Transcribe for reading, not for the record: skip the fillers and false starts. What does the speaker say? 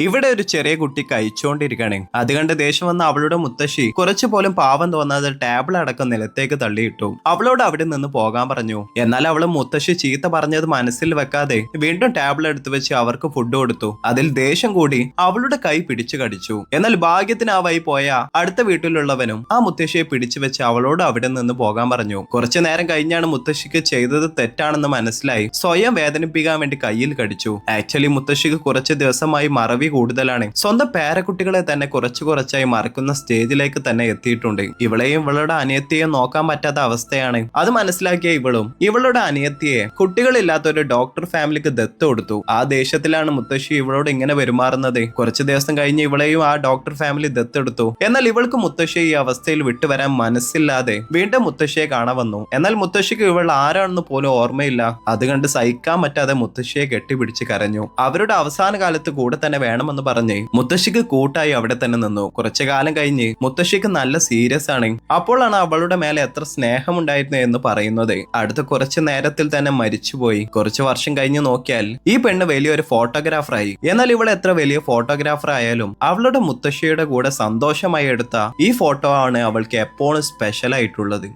ഇവിടെ ഒരു ചെറിയ കുട്ടി കഴിച്ചുകൊണ്ടിരിക്കുകയാണ്. അത് കണ്ട് ദേഷ്യം വന്ന അവളുടെ മുത്തശ്ശി കുറച്ചു പോലും പാവം തോന്നാതെ ടേബിൾ അടക്കം നിലത്തേക്ക് തള്ളിയിട്ടു. അവളോട് അവിടെ നിന്ന് പോകാൻ പറഞ്ഞു. എന്നാൽ അവള് മുത്തശ്ശി ചീത്ത പറഞ്ഞത് മനസ്സിൽ വെക്കാതെ വീണ്ടും ടേബിൾ എടുത്തു വെച്ച് അവർക്ക് ഫുഡ് കൊടുത്തു. അതിൽ ദേഷ്യം കൂടി അവളുടെ കൈ പിടിച്ചു കടിച്ചു. എന്നാൽ ഭാഗ്യത്തിന് ആ വഴി പോയ അടുത്ത വീട്ടിലുള്ളവനും ആ മുത്തശ്ശിയെ പിടിച്ചു വെച്ച് അവളോട് അവിടെ നിന്ന് പോകാൻ പറഞ്ഞു. കുറച്ചു നേരം കഴിഞ്ഞാണ് മുത്തശ്ശിക്ക് ചെയ്തത് തെറ്റാണെന്ന് മനസ്സിലായി സ്വയം വേദനിപ്പിക്കാൻ വേണ്ടി കയ്യിൽ കടിച്ചു. ആക്ച്വലി മുത്തശ്ശിക്ക് കുറച്ച് ദിവസമായി മറവി കൂടുതലാണ്. സ്വന്തം പേരക്കുട്ടികളെ തന്നെ കുറച്ചായി മറക്കുന്ന സ്റ്റേജിലേക്ക് തന്നെ എത്തിയിട്ടുണ്ട്. ഇവളെയും ഇവളുടെ അനിയത്തിയെയും നോക്കാൻ പറ്റാത്ത അവസ്ഥയാണ്. അത് മനസ്സിലാക്കിയ ഇവളുടെ അനിയത്തിയെ കുട്ടികളില്ലാത്ത ഒരു ഡോക്ടർ ഫാമിലിക്ക് ദത്ത് കൊടുത്തു. ആ ദേഷ്യത്തിലാണ് മുത്തശ്ശി ഇവളോട് ഇങ്ങനെ പെരുമാറുന്നത്. കുറച്ചു ദിവസം കഴിഞ്ഞ് ഇവളെയും ആ ഡോക്ടർ ഫാമിലി ദത്തെടുത്തു. എന്നാൽ ഇവൾക്ക് മുത്തശ്ശിയെ ഈ അവസ്ഥയിൽ വിട്ടുവരാൻ മനസ്സില്ലാതെ വീണ്ടും മുത്തശ്ശിയെ കാണാൻ വന്നു. എന്നാൽ മുത്തശ്ശിക്ക് ഇവൾ ആരാണെന്ന് പോലും ഓർമ്മയില്ല. അത് കണ്ട് സഹിക്കാൻ പറ്റാതെ മുത്തശ്ശിയെ കെട്ടിപ്പിടിച്ച് കരഞ്ഞു. അവരുടെ അവസാന കാലത്ത് കൂടെ തന്നെ വേണമെന്ന് പറഞ്ഞ് മുത്തശ്ശിക്ക് കൂട്ടായി അവിടെ തന്നെ നിന്നു. കുറച്ചു കാലം കഴിഞ്ഞ് മുത്തശ്ശിക്ക് നല്ല സീരിയസ് ആണ്. അപ്പോഴാണ് അവളുടെ മേലെ എത്ര സ്നേഹമുണ്ടായിരുന്നു എന്ന് പറയുന്നത്. അടുത്ത കുറച്ചു നേരത്തിൽ തന്നെ മരിച്ചുപോയി. കുറച്ചു വർഷം കഴിഞ്ഞ് നോക്കിയാൽ ഈ പെണ്ണ് വലിയൊരു ഫോട്ടോഗ്രാഫറായി. എന്നാൽ ഇവൾ എത്ര വലിയ ഫോട്ടോഗ്രാഫർ ആയാലും അവളുടെ മുത്തശ്ശിയുടെ കൂടെ സന്തോഷമായി എടുത്ത ഈ ഫോട്ടോ ആണ് അവൾക്ക് എപ്പോഴും സ്പെഷ്യൽ ആയിട്ടുള്ളത്.